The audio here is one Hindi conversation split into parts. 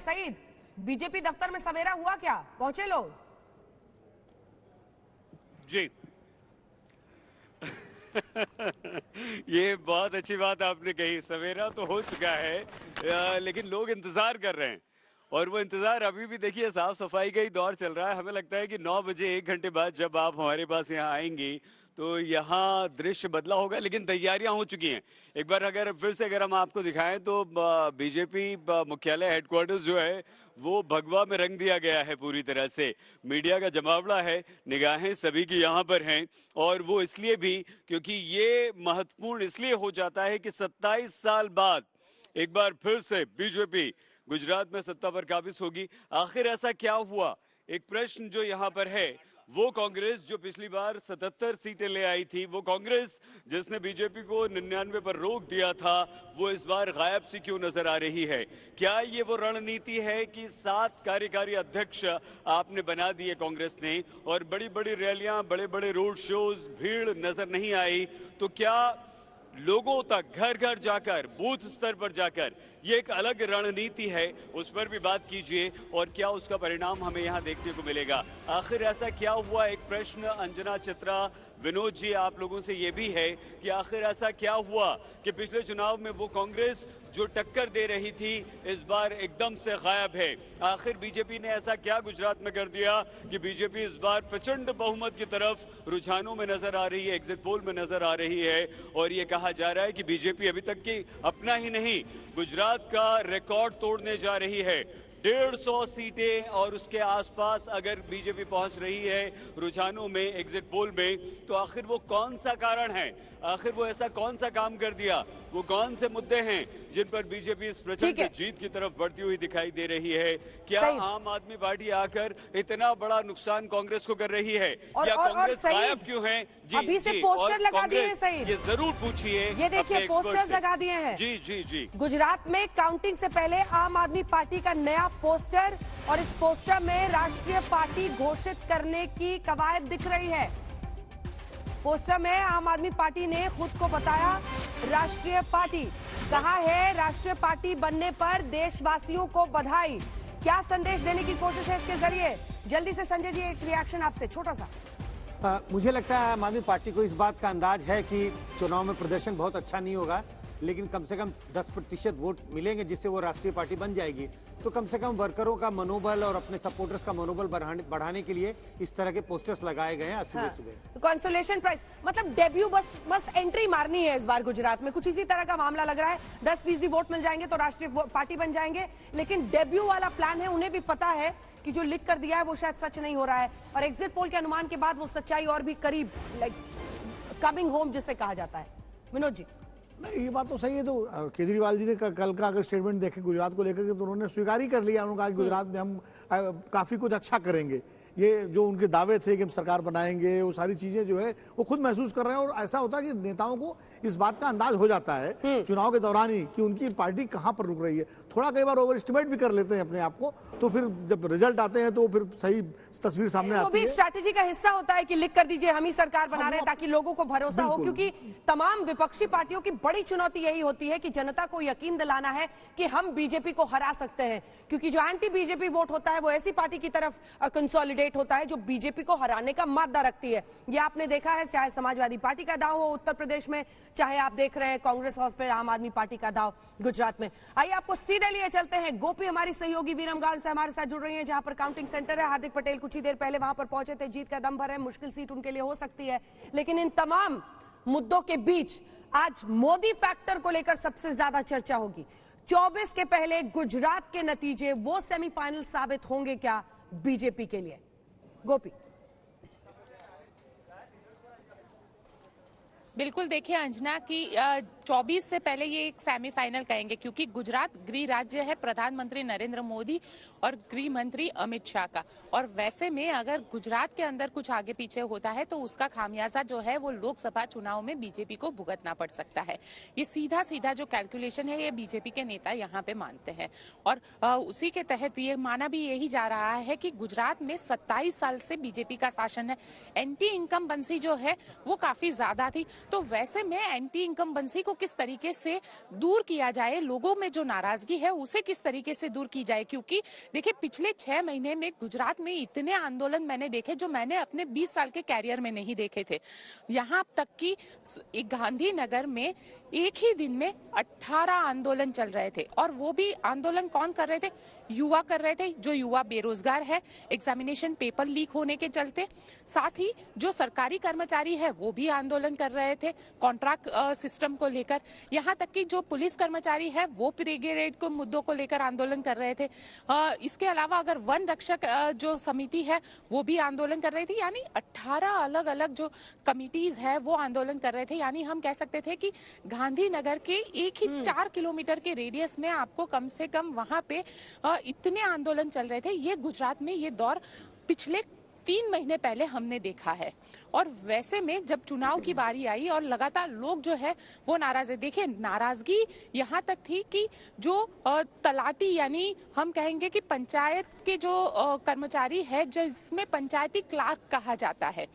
सईद, बीजेपी दफ्तर में सवेरा हुआ क्या, पहुंचे लोग? जी ये बहुत अच्छी बात आपने कही, सवेरा तो हो चुका है लेकिन लोग इंतजार कर रहे हैं और वो इंतजार अभी भी देखिए साफ सफाई का ही दौर चल रहा है। हमें लगता है कि 9 बजे 1 घंटे बाद जब आप हमारे पास यहाँ आएंगी तो यहाँ दृश्य बदला होगा, लेकिन तैयारियां हो चुकी हैं। एक बार अगर फिर से अगर हम आपको दिखाएं तो बीजेपी मुख्यालय हेडक्वार्टर्स जो है वो भगवा में रंग दिया गया है पूरी तरह से। मीडिया का जमावड़ा है, निगाहें सभी की यहाँ पर हैं और वो इसलिए भी क्योंकि ये महत्वपूर्ण इसलिए हो जाता है कि 27 साल बाद एक बार फिर से बीजेपी गुजरात में सत्ता पर काबिज होगी। आखिर ऐसा क्या हुआ, एक प्रश्न जो यहाँ पर है। वो कांग्रेस जो पिछली बार 77 सीटें ले आई थी, वो कांग्रेस जिसने बीजेपी को 99 पर रोक दिया था, वो इस बार गायब सी क्यों नजर आ रही है? क्या ये वो रणनीति है कि 7 कार्यकारी अध्यक्ष आपने बना दिए कांग्रेस ने और बड़ी बड़ी रैलियां, बड़े बड़े रोड शोज, भीड़ नजर नहीं आई? तो क्या लोगों तक घर घर जाकर, बूथ स्तर पर जाकर ये एक अलग रणनीति है? उस पर भी बात कीजिए और क्या उसका परिणाम हमें यहाँ देखने को मिलेगा? आखिर ऐसा क्या हुआ? एक प्रश्न अंजना, चित्रा, विनोद जी आप लोगों से ये भी है कि आखिर ऐसा क्या हुआ कि पिछले चुनाव में वो कांग्रेस जो टक्कर दे रही थी इस बार एकदम से गायब है? आखिर बीजेपी ने ऐसा क्या गुजरात में कर दिया कि बीजेपी इस बार प्रचंड बहुमत की तरफ रुझानों में नजर आ रही है, एग्जिट पोल में नजर आ रही है और ये कहा जा रहा है कि बीजेपी अभी तक की अपना ही नहीं गुजरात का रिकॉर्ड तोड़ने जा रही है। 150 सीटें और उसके आसपास अगर बीजेपी पहुंच रही है रुझानों में, एग्जिट पोल में, तो आखिर वो कौन सा कारण है? आखिर वो ऐसा कौन सा काम कर दिया? वो कौन से मुद्दे हैं जिन पर बीजेपी इस प्रचंड जीत की तरफ बढ़ती हुई दिखाई दे रही है? क्या आम आदमी पार्टी आकर इतना बड़ा नुकसान कांग्रेस को कर रही है या कांग्रेस गायब क्यों है? जी, अभी से पोस्टर लगा दिए हैं सईद, ये जरूर पूछिए। ये देखिए पोस्टर्स लगा दिए हैं। जी जी जी, गुजरात में काउंटिंग से पहले आम आदमी पार्टी का नया पोस्टर और इस पोस्टर में राष्ट्रीय पार्टी घोषित करने की कवायद दिख रही है। पोस्टर में आम आदमी पार्टी ने खुद को बताया राष्ट्रीय पार्टी, कहा है राष्ट्रीय पार्टी बनने पर देशवासियों को बधाई। क्या संदेश देने की कोशिश है इसके जरिए? जल्दी से संजय जी एक रिएक्शन आपसे, छोटा सा। मुझे लगता है आम आदमी पार्टी को इस बात का अंदाज है कि चुनाव में प्रदर्शन बहुत अच्छा नहीं होगा, लेकिन कम से कम 10% वोट मिलेंगे जिससे वो राष्ट्रीय पार्टी बन जाएगी। तो कम से कम वर्करों का मनोबल और अपने सपोर्टर्स का मनोबल बढ़ाने के लिए इस तरह के पोस्टर्स लगाए गए हैं सुबह सुबह। कंसोलेशन प्राइज मतलब डेब्यू, बस एंट्री मारनी है इस बार गुजरात में, कुछ इसी तरह का मामला लग रहा है। 10% वोट मिल जाएंगे तो राष्ट्रीय पार्टी बन जाएंगे, लेकिन डेब्यू वाला प्लान है। उन्हें भी पता है कि जो लिख कर दिया है वो शायद सच नहीं हो रहा है और एग्जिट पोल के अनुमान के बाद वो सच्चाई और भी करीब, लाइक कमिंग होम जिसे कहा जाता है। विनोद जी, नहीं ये बात तो सही है। तो केजरीवाल जी ने कल का अगर स्टेटमेंट देखे गुजरात को लेकर के तो उन्होंने स्वीकार ही कर लिया। उन्होंने कहा कि गुजरात में हम काफी कुछ अच्छा करेंगे। ये जो उनके दावे थे कि हम सरकार बनाएंगे, वो सारी चीजें जो है वो खुद महसूस कर रहे हैं। और ऐसा होता है कि नेताओं को इस बात का अंदाज हो जाता है चुनाव के दौरान ही कि उनकी पार्टी कहां पर रुक रही है। थोड़ा कई बार ओवर एस्टिमेट भी कर लेते हैं अपने आप को, तो फिर जब रिजल्ट आते हैं तो फिर सही तस्वीर सामने आती है। वो भी स्ट्रैटेजी का हिस्सा होता है कि लिख कर दीजिए हम ही सरकार बना रहे हैं ताकि लोगों को भरोसा हो, क्योंकि तमाम विपक्षी पार्टियों की बड़ी चुनौती यही होती है कि जनता को यकीन दिलाना है कि हम बीजेपी को हरा सकते हैं, क्योंकि जो एंटी बीजेपी वोट होता है वो ऐसी पार्टी की तरफ कंसोलिडेट होता है जो बीजेपी को हराने का मादा रखती है। ये आपने देखा है, चाहे समाजवादी पार्टी का दाव हो उत्तर प्रदेश में, चाहे आप देख रहे हैं कांग्रेस और फिर आम आदमी पार्टी का दाव गुजरात में। आइए आपको सीधे लिए चलते हैं। गोपी हमारी सहयोगी वीरमगाम से हमारे साथ जुड़ रही है, जहां पर काउंटिंग सेंटर है। हार्दिक पटेल कुछ ही देर पहले वहां पर पहुंचे थे। जीत का दम भर है, मुश्किल सीट उनके लिए हो सकती है, लेकिन इन तमाम मुद्दों के बीच आज मोदी फैक्टर को लेकर सबसे ज्यादा चर्चा होगी। 24 के पहले गुजरात के नतीजे वो सेमीफाइनल साबित होंगे क्या बीजेपी के लिए? गोपी, बिल्कुल देखिए अंजना की 24 से पहले ये एक सेमीफाइनल कहेंगे, क्योंकि गुजरात गृह राज्य है प्रधानमंत्री नरेंद्र मोदी और गृह मंत्री अमित शाह का। और वैसे में अगर गुजरात के अंदर कुछ आगे पीछे होता है तो उसका खामियाजा जो है वो लोकसभा चुनाव में बीजेपी को भुगतना पड़ सकता है। ये सीधा सीधा जो कैलकुलेशन है ये बीजेपी के नेता यहाँ पे मानते हैं और उसी के तहत ये माना भी यही जा रहा है कि गुजरात में 27 साल से बीजेपी का शासन है। एंटी इनकम्बेंसी जो है वो काफी ज्यादा थी। तो वैसे में एंटी इनकम्बेंसी को किस तरीके से दूर किया जाए, लोगों में जो नाराजगी है उसे किस तरीके से दूर की जाए, क्योंकि देखिए पिछले 6 महीने में गुजरात में इतने आंदोलन मैंने देखे जो मैंने अपने 20 साल के कैरियर में नहीं देखे थे। यहाँ तक कि गांधीनगर में एक ही दिन में 18 आंदोलन चल रहे थे, और वो भी आंदोलन कौन कर रहे थे? युवा कर रहे थे, जो युवा बेरोजगार है, एग्जामिनेशन पेपर लीक होने के चलते। साथ ही जो सरकारी कर्मचारी है वो भी आंदोलन कर रहे थे कॉन्ट्रैक्ट सिस्टम को लेकर। यहाँ तक कि जो पुलिस कर्मचारी है वो ब्रिगेड को मुद्दों को लेकर आंदोलन कर रहे थे। इसके अलावा अगर वन रक्षक जो समिति है वो भी आंदोलन कर रही थी। यानी 18 अलग अलग जो कमिटीज है वो आंदोलन कर रहे थे। यानी हम कह सकते थे कि गांधीनगर के एक ही 4 किलोमीटर के रेडियस में आपको कम से कम वहां पे इतने आंदोलन चल रहे थे। ये गुजरात में ये दौर पिछले 3 महीने पहले हमने देखा है। और वैसे में जब चुनाव की बारी आई और लगातार लोग जो है वो नाराज है। देखिए नाराजगी यहाँ तक थी कि जो तलाटी यानी हम कहेंगे कि पंचायत के जो कर्मचारी है, जिसमें पंचायती क्लार्क कहा जाता है,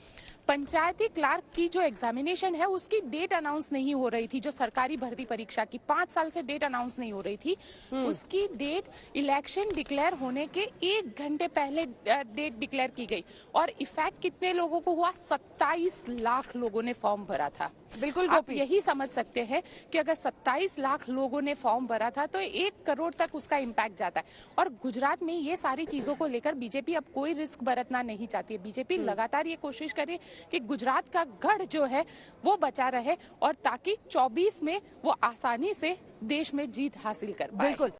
पंचायती क्लार्क की जो एग्जामिनेशन है उसकी डेट अनाउंस नहीं हो रही थी। जो सरकारी भर्ती परीक्षा की 5 साल से डेट अनाउंस नहीं हो रही थी, उसकी डेट इलेक्शन डिक्लेयर होने के 1 घंटे पहले डेट डिक्लेयर की गई। और इफेक्ट कितने लोगों को हुआ? 27 लाख लोगों ने फॉर्म भरा था। बिल्कुल आप गोपी, यही समझ सकते हैं कि अगर 27 लाख लोगों ने फॉर्म भरा था तो 1 करोड़ तक उसका इम्पैक्ट जाता है। और गुजरात में ये सारी चीजों को लेकर बीजेपी अब कोई रिस्क बरतना नहीं चाहती है। बीजेपी लगातार ये कोशिश करे कि गुजरात का गढ़ जो है वो बचा रहे, और ताकि 24 में वो आसानी से देश में जीत हासिल कर पाए। बिल्कुल।